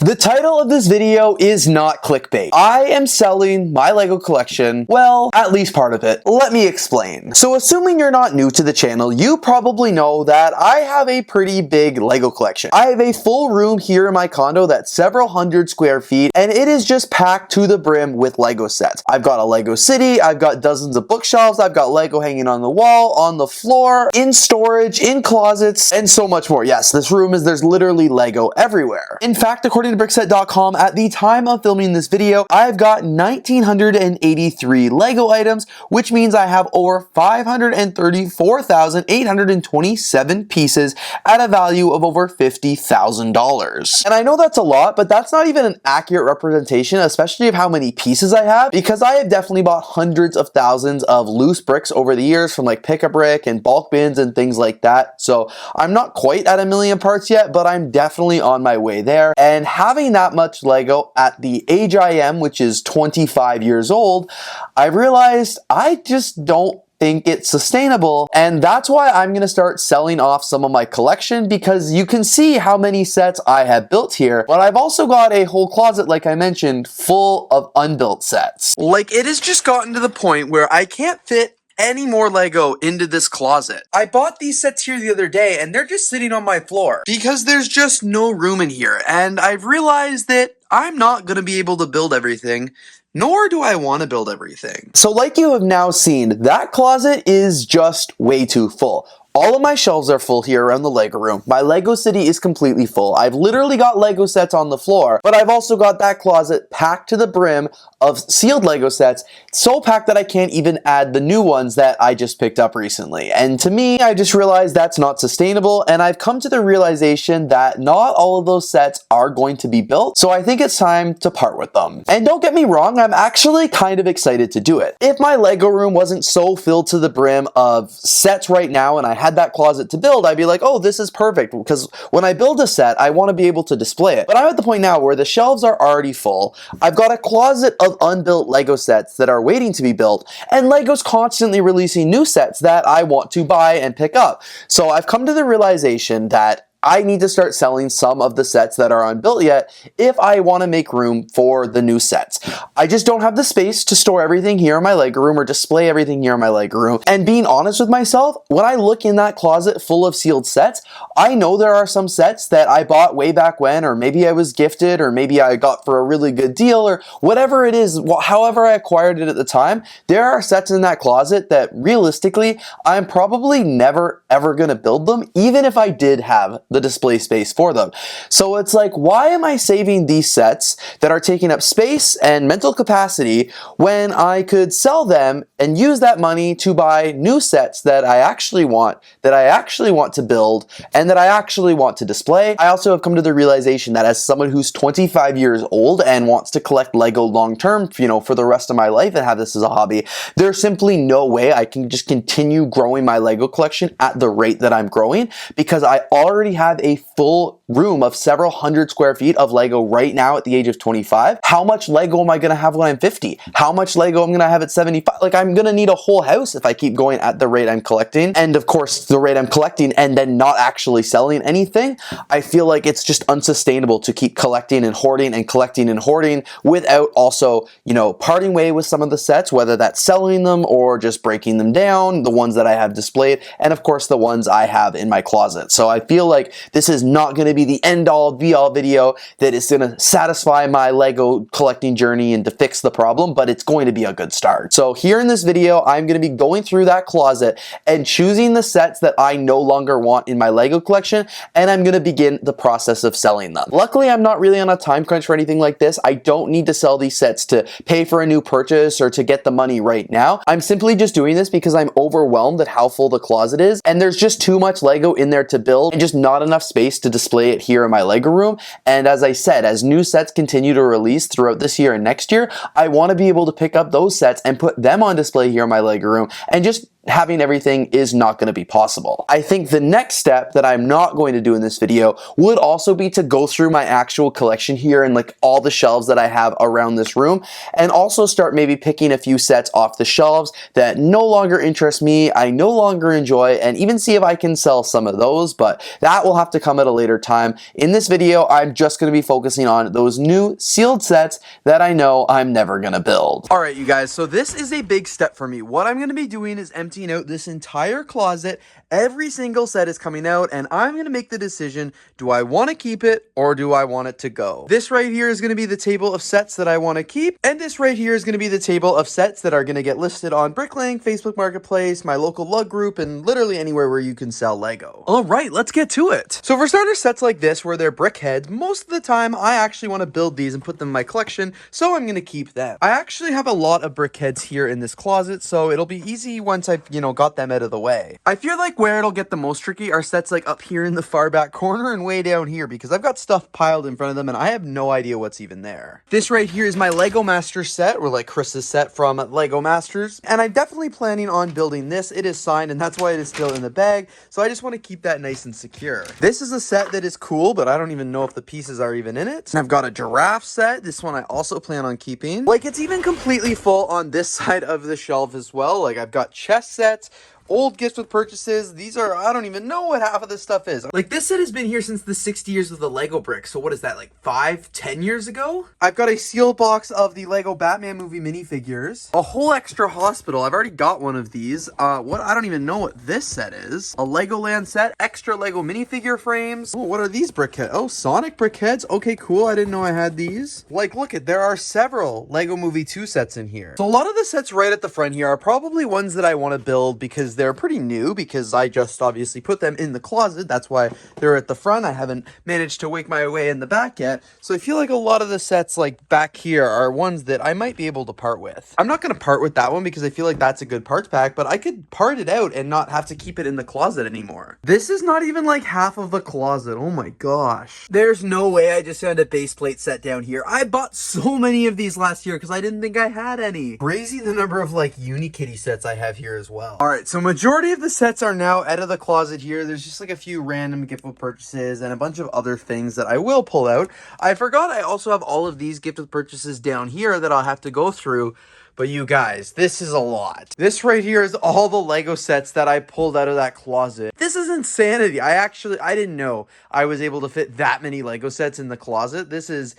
The title of this video is not clickbait. I am selling my LEGO collection, well, at least part of it. Let me explain. So assuming you're not new to the channel, you probably know that I have a pretty big LEGO collection. I have a full room here in my condo that's several hundred square feet, and it is just packed to the brim with LEGO sets. I've got a LEGO city, I've got dozens of bookshelves, I've got LEGO hanging on the wall, on the floor, in storage, in closets, and so much more. Yes, this room there's literally LEGO everywhere. In fact, according to brickset.com, at the time of filming this video, I've got 1,983 LEGO items, which means I have over 534,827 pieces at a value of over $50,000. And I know that's a lot, but that's not even an accurate representation, especially of how many pieces I have, because I have definitely bought hundreds of thousands of loose bricks over the years from like Pick-a-Brick and bulk bins and things like that. So I'm not quite at 1,000,000 parts yet, but I'm definitely on my way there. And having that much LEGO at the age I am, which is 25 years old, I realized I just don't think it's sustainable, and that's why I'm gonna start selling off some of my collection, because you can see how many sets I have built here, but I've also got a whole closet, like I mentioned, full of unbuilt sets. Like, it has just gotten to the point where I can't fit any more LEGO into this closet. I bought these sets here the other day, and they're just sitting on my floor because there's just no room in here, and I've realized that I'm not gonna be able to build everything, nor do I want to build everything. So like you have now seen, that closet is just way too full. All of my shelves are full here around the LEGO room. My LEGO city is completely full. I've literally got LEGO sets on the floor, but I've also got that closet packed to the brim of sealed LEGO sets, so packed that I can't even add the new ones that I just picked up recently. And to me, I just realized that's not sustainable, and I've come to the realization that not all of those sets are going to be built, so I think it's time to part with them. And don't get me wrong, I'm actually kind of excited to do it. If my LEGO room wasn't so filled to the brim of sets right now and I had that closet to build, I'd be like, oh, this is perfect, because when I build a set, I want to be able to display it. But I'm at the point now where the shelves are already full. I've got a closet of unbuilt LEGO sets that are waiting to be built, and LEGO's constantly releasing new sets that I want to buy and pick up. So I've come to the realization that I need to start selling some of the sets that are unbuilt yet if I want to make room for the new sets. I just don't have the space to store everything here in my LEGO room or display everything here in my LEGO room. And being honest with myself, when I look in that closet full of sealed sets, I know there are some sets that I bought way back when, or maybe I was gifted, or maybe I got for a really good deal, or whatever it is, however I acquired it at the time. There are sets in that closet that realistically, I'm probably never ever going to build them, even if I did have the display space for them. So it's like, why am I saving these sets that are taking up space and mental capacity when I could sell them and use that money to buy new sets that I actually want to build, and that I actually want to display? I also have come to the realization that as someone who's 25 years old and wants to collect LEGO long term, for the rest of my life and have this as a hobby, there's simply no way I can just continue growing my LEGO collection at the rate that I'm growing, because I already have a full room of several hundred square feet of LEGO right now at the age of 25. How much LEGO am I going to have when I'm 50? How much LEGO I'm going to have at 75? Like, I'm going to need a whole house if I keep going at the rate I'm collecting. And of course, the rate I'm collecting and then not actually selling anything. I feel like it's just unsustainable to keep collecting and hoarding and collecting and hoarding without also, parting way with some of the sets, whether that's selling them or just breaking them down, the ones that I have displayed, and of course the ones I have in my closet. So I feel like this is not going to be the end-all be-all video that is going to satisfy my LEGO collecting journey and to fix the problem, but it's going to be a good start. So here in this video, I'm going to be going through that closet and choosing the sets that I no longer want in my LEGO collection, and I'm going to begin the process of selling them. Luckily, I'm not really on a time crunch or anything like this. I don't need to sell these sets to pay for a new purchase or to get the money right now. I'm simply just doing this because I'm overwhelmed at how full the closet is, and there's just too much LEGO in there to build and just not enough space to display it here in my LEGO room. And as I said, as new sets continue to release throughout this year and next year, I want to be able to pick up those sets and put them on display here in my LEGO room and just having everything is not going to be possible. I think the next step that I'm not going to do in this video would also be to go through my actual collection here and like all the shelves that I have around this room, and also start maybe picking a few sets off the shelves that no longer interest me, I no longer enjoy, and even see if I can sell some of those, but that will have to come at a later time. In this video, I'm just going to be focusing on those new sealed sets that I know I'm never going to build. All right, you guys, so this is a big step for me. What I'm going to be doing is emptying out this entire closet. Every single set is coming out, and I'm going to make the decision, do I want to keep it or do I want it to go? This right here is going to be the table of sets that I want to keep, and this right here is going to be the table of sets that are going to get listed on BRICKLOVER, Facebook Marketplace, my local lug group, and literally anywhere where you can sell Lego. All right, let's get to it. So for starters, sets like this where they're brick heads, most of the time I actually want to build these and put them in my collection, so I'm going to keep them. I actually have a lot of brick heads here in this closet, so it'll be easy once I've, got them out of the way. I feel like where it'll get the most tricky are sets like up here in the far back corner and way down here, because I've got stuff piled in front of them and I have no idea what's even there. This right here is my Lego Masters set, or like Chris's set from Lego Masters, and I'm definitely planning on building this. It is signed, and that's why it is still in the bag, so I just want to keep that nice and secure. This is a set that is cool, but I don't even know if the pieces are even in it. And I've got a giraffe set. This one I also plan on keeping. Like, it's even completely full on this side of the shelf as well. Like, I've got chess sets, old gifts with purchases. These are, I don't even know what half of this stuff is. Like, this set has been here since the 60 years of the Lego brick. So what is that, like 5-10 years ago? I've got a sealed box of the Lego Batman movie minifigures. A whole extra hospital. I've already got one of these. What? I don't even know what this set is. A Legoland set. Extra Lego minifigure frames. Oh, what are these brick heads? Oh, Sonic brick heads. Okay, cool. I didn't know I had these. Like, look at, there are several Lego Movie 2 sets in here. So a lot of the sets right at the front here are probably ones that I want to build because they're pretty new, because I just obviously put them in the closet. That's why they're at the front. I haven't managed to wake my way in the back yet. So I feel like a lot of the sets like back here are ones that I might be able to part with. I'm not going to part with that one because I feel like that's a good parts pack, but I could part it out and not have to keep it in the closet anymore. This is not even like half of the closet. Oh my gosh. There's no way I just found a base plate set down here. I bought so many of these last year because I didn't think I had any. Crazy the number of like Unikitty sets I have here as well. All right, so majority of the sets are now out of the closet here. There's just like a few random gift with purchases and a bunch of other things that I will pull out. I forgot I also have all of these gift with purchases down here that I'll have to go through. But you guys, this is a lot. This right here is all the Lego sets that I pulled out of that closet. This is insanity. I didn't know I was able to fit that many Lego sets in the closet. This is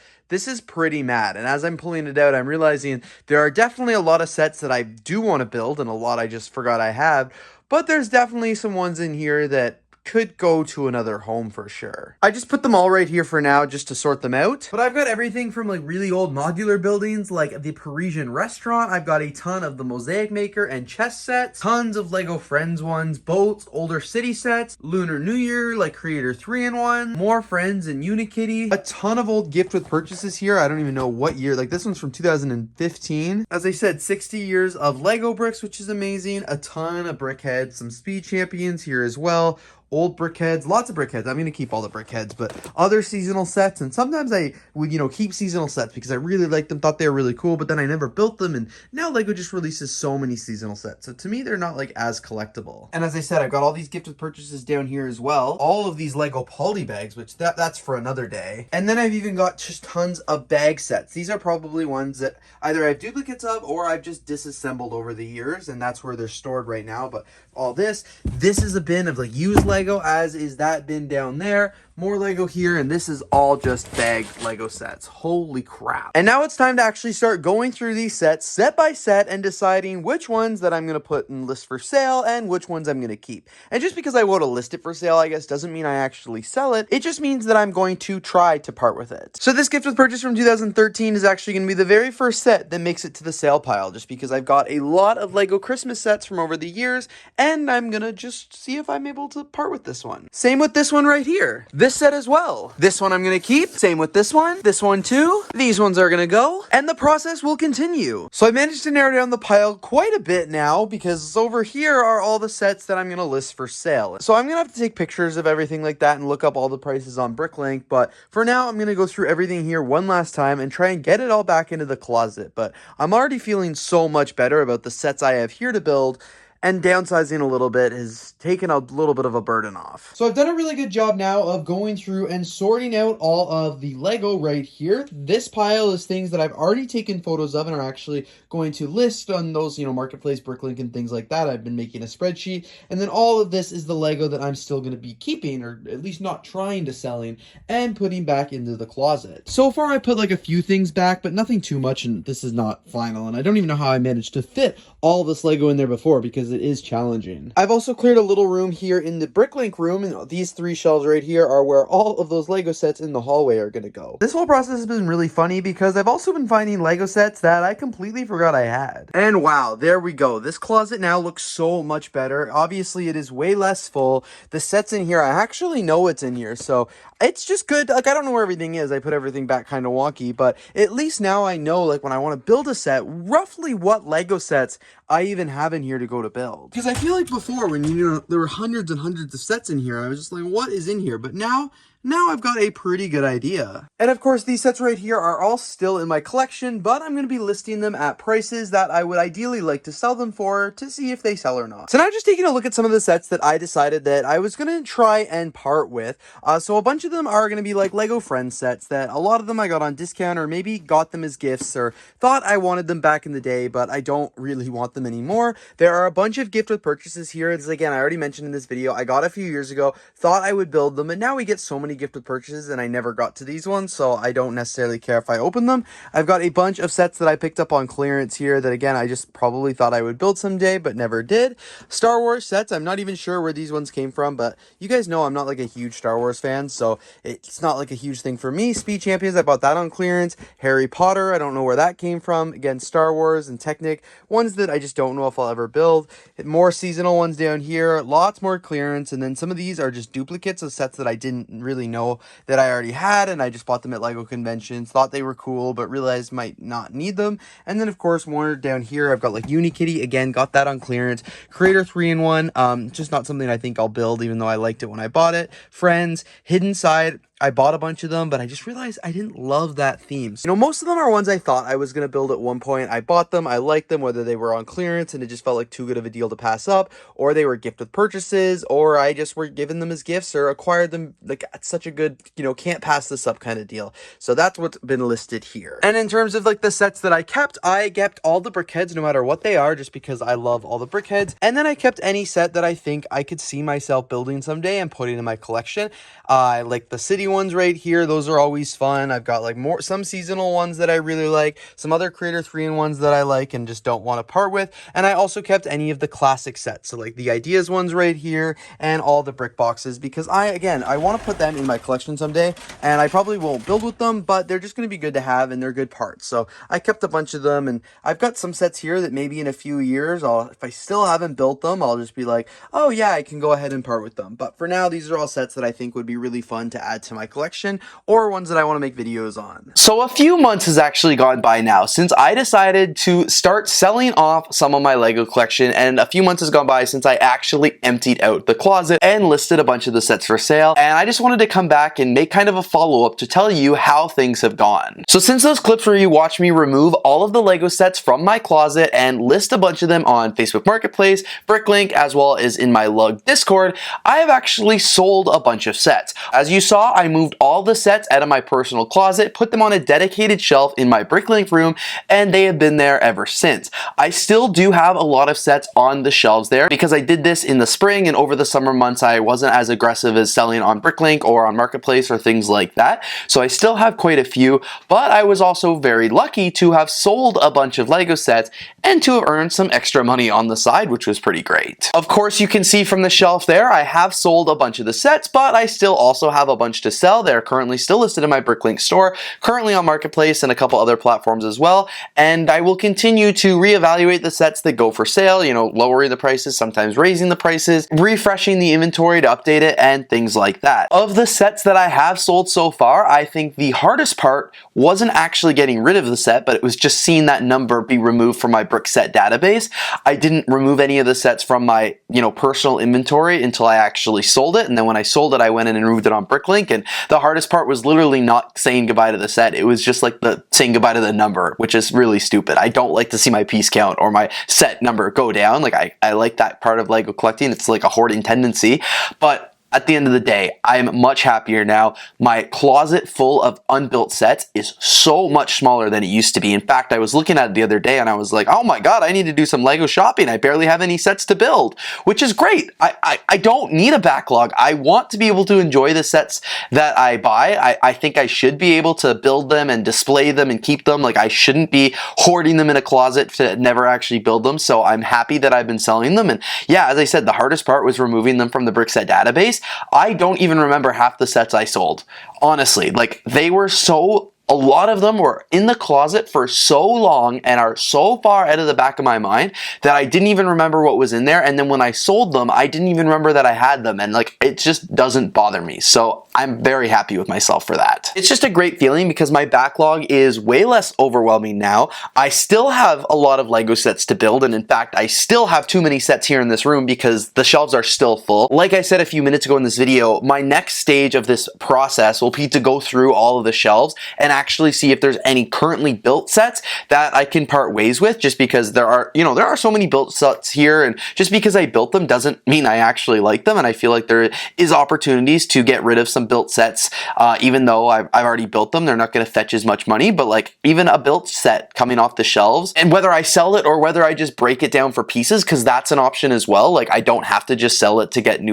pretty mad. And as I'm pulling it out, I'm realizing there are definitely a lot of sets that I do want to build and a lot I just forgot I have. But there's definitely some ones in here that could go to another home for sure. I just put them all right here for now just to sort them out. But I've got everything from like really old modular buildings like the Parisian restaurant. I've got a ton of the Mosaic Maker and chess sets, tons of Lego Friends ones, boats, older city sets, Lunar New Year, like Creator 3-in-1, more Friends and Unikitty, a ton of old gift with purchases here. I don't even know what year. Like this one's from 2015. As I said, 60 years of Lego bricks, which is amazing. A ton of brick heads, some Speed Champions here as well. Old brick heads, lots of brick heads. I'm going to keep all the brick heads, but other seasonal sets. And sometimes I would, keep seasonal sets because I really liked them, thought they were really cool, but then I never built them. And now Lego just releases so many seasonal sets. So to me, they're not like as collectible. And as I said, I've got all these gift with purchases down here as well. All of these Lego poly bags, which that's for another day. And then I've even got just tons of bag sets. These are probably ones that either I have duplicates of or I've just disassembled over the years. And that's where they're stored right now. But all this is a bin of like used Lego, as is that bin down there. More Lego here, and this is all just bagged Lego sets. Holy crap. And now it's time to actually start going through these sets set by set and deciding which ones that I'm going to put in list for sale and which ones I'm going to keep. And just because I want to list it for sale, I guess, doesn't mean I actually sell it. It just means that I'm going to try to part with it. So this gift with purchase from 2013 is actually going to be the very first set that makes it to the sale pile, just because I've got a lot of Lego Christmas sets from over the years, and I'm going to just see if I'm able to part with this one. Same with this one right here. This set as well. This one I'm going to keep. Same with this one too. These ones are going to go, and the process will continue. So I managed to narrow down the pile quite a bit now, because over here are all the sets that I'm going to list for sale. So I'm going to have to take pictures of everything like that and look up all the prices on BRICKLink, but for now I'm going to go through everything here one last time and try and get it all back into the closet. But I'm already feeling so much better about the sets I have here to build. and downsizing a little bit has taken a little bit of a burden off. So I've done a really good job now of going through and sorting out all of the Lego right here. This pile is things that I've already taken photos of and are actually going to list on those, Marketplace, Bricklink, and things like that. I've been making a spreadsheet. And then all of this is the Lego that I'm still going to be keeping, or at least not trying to selling, and putting back into the closet. So far, I put like a few things back, but nothing too much, and this is not final. And I don't even know how I managed to fit all this Lego in there before, because it is challenging. I've also cleared a little room here in the Bricklink room, and these 3 shelves right here are where all of those Lego sets in the hallway are going to go. This whole process has been really funny because I've also been finding Lego sets that I completely forgot I had. And wow, there we go. This closet now looks so much better. Obviously, it is way less full. The sets in here, I actually know it's in here, so it's just good. Like, I don't know where everything is. I put everything back kind of wonky, but at least now I know, like, when I want to build a set, roughly what Lego sets I even have in here to go to build. Because I feel like before, when there were hundreds and hundreds of sets in here, I was just like, what is in here? But now I've got a pretty good idea. And of course, these sets right here are all still in my collection, but I'm going to be listing them at prices that I would ideally like to sell them for to see if they sell or not. So now just taking a look at some of the sets that I decided that I was going to try and part with. So a bunch of them are going to be like Lego Friends sets that a lot of them I got on discount, or maybe got them as gifts, or thought I wanted them back in the day, but I don't really want them anymore. There are a bunch of gift with purchases here. As again, I already mentioned in this video, I got a few years ago, thought I would build them, and now we get so many gift with purchases, and I never got to these ones, so I don't necessarily care if I open them. I've got a bunch of sets that I picked up on clearance here that, again, I just probably thought I would build someday, but never did. Star Wars sets, I'm not even sure where these ones came from, but you guys know I'm not like a huge Star Wars fan, so it's not like a huge thing for me. Speed Champions, I bought that on clearance. Harry Potter, I don't know where that came from. Again, Star Wars and Technic, ones that I just don't know if I'll ever build. More seasonal ones down here, lots more clearance, and then some of these are just duplicates of sets that I didn't really know that I already had, and I just bought them at Lego conventions, thought they were cool, but realized might not need them. And then, of course, more down here, I've got like Unikitty, again, got that on clearance. Creator 3-in-1, just not something I think I'll build, even though I liked it when I bought it. Friends, Hidden Side, I bought a bunch of them, but I just realized I didn't love that theme. So, most of them are ones I thought I was going to build at one point. I bought them, I liked them, whether they were on clearance and it just felt like too good of a deal to pass up, or they were gift with purchases, or I just were given them as gifts or acquired them like at such a good, can't pass this up kind of deal. So that's what's been listed here. And in terms of like the sets that I kept all the BrickHeads no matter what they are, just because I love all the BrickHeads. And then I kept any set that I think I could see myself building someday and putting in my collection. I like the city ones right here, those are always fun. I've got like some seasonal ones that I really like, some other Creator 3-in-1s that I like and just don't want to part with, and I also kept any of the classic sets, so like the Ideas ones right here and all the brick boxes, because I want to put them in my collection someday, and I probably won't build with them, but they're just going to be good to have and they're good parts. So I kept a bunch of them, and I've got some sets here that maybe in a few years, if I still haven't built them, I'll just be like, oh yeah, I can go ahead and part with them. But for now, these are all sets that I think would be really fun to add to my collection, or ones that I want to make videos on. So a few months has actually gone by now since I decided to start selling off some of my Lego collection, and a few months has gone by since I actually emptied out the closet and listed a bunch of the sets for sale, and I just wanted to come back and make kind of a follow-up to tell you how things have gone. So since those clips where you watch me remove all of the Lego sets from my closet and list a bunch of them on Facebook Marketplace, Bricklink, as well as in my Lug Discord, I have actually sold a bunch of sets. As you saw, I moved all the sets out of my personal closet, put them on a dedicated shelf in my Bricklink room, and they have been there ever since. I still do have a lot of sets on the shelves there because I did this in the spring, and over the summer months I wasn't as aggressive as selling on Bricklink or on Marketplace or things like that. So I still have quite a few, but I was also very lucky to have sold a bunch of Lego sets and to have earned some extra money on the side, which was pretty great. Of course, you can see from the shelf there, I have sold a bunch of the sets, but I still also have a bunch to sell. They're currently still listed in my Bricklink store, currently on Marketplace and a couple other platforms as well, and I will continue to reevaluate the sets that go for sale, lowering the prices, sometimes raising the prices, refreshing the inventory to update it, and things like that. Of the sets that I have sold so far, I think the hardest part wasn't actually getting rid of the set, but it was just seeing that number be removed from my brick set database. I didn't remove any of the sets from my, personal inventory until I actually sold it, and then when I sold it, I went in and removed it on Bricklink, and the hardest part was literally not saying goodbye to the set. It was just like the saying goodbye to the number, which is really stupid. I don't like to see my piece count or my set number go down. Like I like that part of Lego collecting. It's like a hoarding tendency, but at the end of the day, I'm much happier now. My closet full of unbuilt sets is so much smaller than it used to be. In fact, I was looking at it the other day and I was like, oh my God, I need to do some Lego shopping. I barely have any sets to build, which is great. I don't need a backlog. I want to be able to enjoy the sets that I buy. I think I should be able to build them and display them and keep them. Like I shouldn't be hoarding them in a closet to never actually build them. So I'm happy that I've been selling them. And yeah, as I said, the hardest part was removing them from the Brickset database. I don't even remember half the sets I sold. Honestly, like they were so, a lot of them were in the closet for so long and are so far out of the back of my mind that I didn't even remember what was in there. And then when I sold them, I didn't even remember that I had them. And like, it just doesn't bother me. So I'm very happy with myself for that. It's just a great feeling because my backlog is way less overwhelming now. I still have a lot of Lego sets to build. And in fact, I still have too many sets here in this room because the shelves are still full. Like I said a few minutes ago in this video, my next stage of this process will be to go through all of the shelves and actually see if there's any currently built sets that I can part ways with, just because there are so many built sets here, and just because I built them doesn't mean I actually like them, and I feel like there is opportunities to get rid of some built sets, even though I've already built them. They're not going to fetch as much money, but like even a built set coming off the shelves, and whether I sell it or whether I just break it down for pieces, because that's an option as well. Like I don't have to just sell it to get a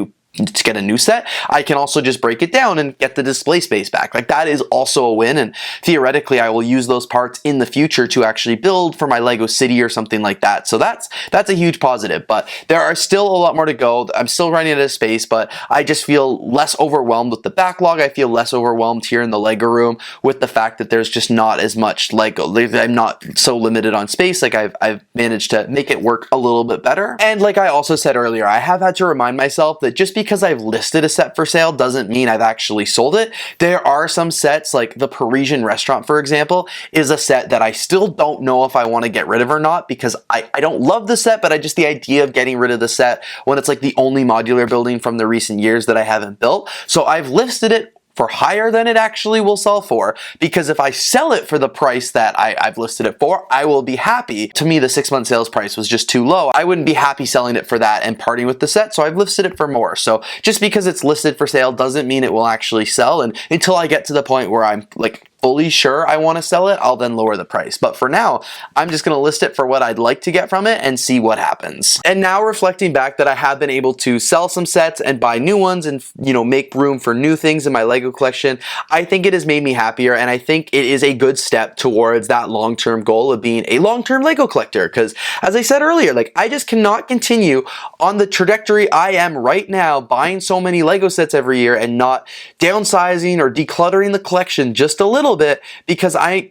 new set. I can also just break it down and get the display space back. Like that is also a win, and theoretically I will use those parts in the future to actually build for my Lego city or something like that. So that's a huge positive, but there are still a lot more to go. I'm still running out of space, but I just feel less overwhelmed with the backlog. I feel less overwhelmed here in the Lego room with the fact that there's just not as much Lego. I'm not so limited on space. Like I've managed to make it work a little bit better. And like I also said earlier, I have had to remind myself that just because I've listed a set for sale doesn't mean I've actually sold it. There are some sets, like the Parisian restaurant, for example, is a set that I still don't know if I want to get rid of or not, because I don't love the set, but the idea of getting rid of the set when it's like the only modular building from the recent years that I haven't built. So I've listed it for higher than it actually will sell for, because if I sell it for the price that I've listed it for, I will be happy. To me, the 6-month sales price was just too low. I wouldn't be happy selling it for that and parting with the set, so I've listed it for more. So just because it's listed for sale doesn't mean it will actually sell, and until I get to the point where I'm like fully sure I want to sell it, I'll then lower the price. But for now, I'm just going to list it for what I'd like to get from it and see what happens. And now reflecting back that I have been able to sell some sets and buy new ones and, make room for new things in my Lego collection, I think it has made me happier, and I think it is a good step towards that long-term goal of being a long-term Lego collector. Because as I said earlier, like I just cannot continue on the trajectory I am right now, buying so many Lego sets every year and not downsizing or decluttering the collection just a little bit, because I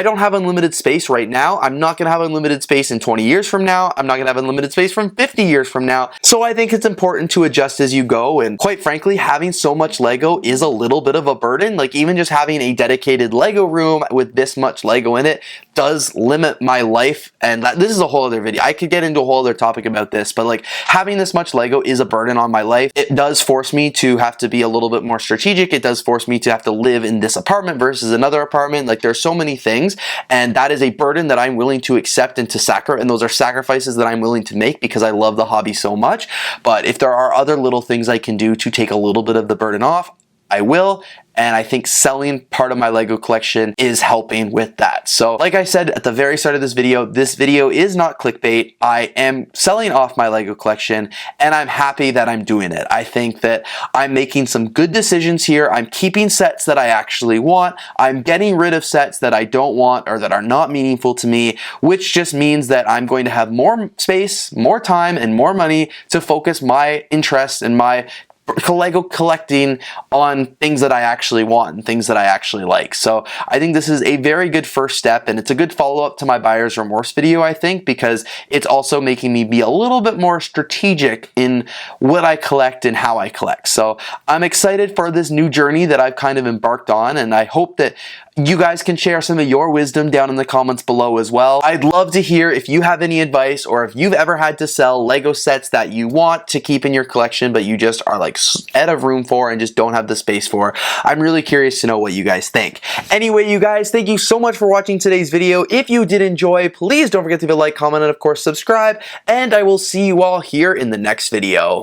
don't have unlimited space right now. I'm not going to have unlimited space in 20 years from now. I'm not going to have unlimited space from 50 years from now. So I think it's important to adjust as you go, and quite frankly, having so much Lego is a little bit of a burden. Like even just having a dedicated Lego room with this much Lego in it does limit my life, and this is a whole other video. I could get into a whole other topic about this, but like having this much Lego is a burden on my life. It does force me to have to be a little bit more strategic. It does force me to have to live in this apartment versus another apartment. Like there's so many things, and that is a burden that I'm willing to accept and to sacrifice, and those are sacrifices that I'm willing to make because I love the hobby so much. But if there are other little things I can do to take a little bit of the burden off, I will. And I think selling part of my Lego collection is helping with that. So like I said at the very start of this video is not clickbait. I am selling off my Lego collection, and I'm happy that I'm doing it. I think that I'm making some good decisions here. I'm keeping sets that I actually want. I'm getting rid of sets that I don't want or that are not meaningful to me, which just means that I'm going to have more space, more time, and more money to focus my interest and my Lego collecting on things that I actually want and things that I actually like. So I think this is a very good first step, and it's a good follow-up to my buyer's remorse video, I think, because it's also making me be a little bit more strategic in what I collect and how I collect. So I'm excited for this new journey that I've kind of embarked on, and I hope that You guys can share some of your wisdom down in the comments below as well. I'd love to hear if you have any advice or if you've ever had to sell Lego sets that you want to keep in your collection but you just are like out of room for and just don't have the space for. I'm really curious to know what you guys think. Anyway, you guys, thank you so much for watching today's video. If you did enjoy, please don't forget to leave a like, comment, and of course subscribe, and I will see you all here in the next video.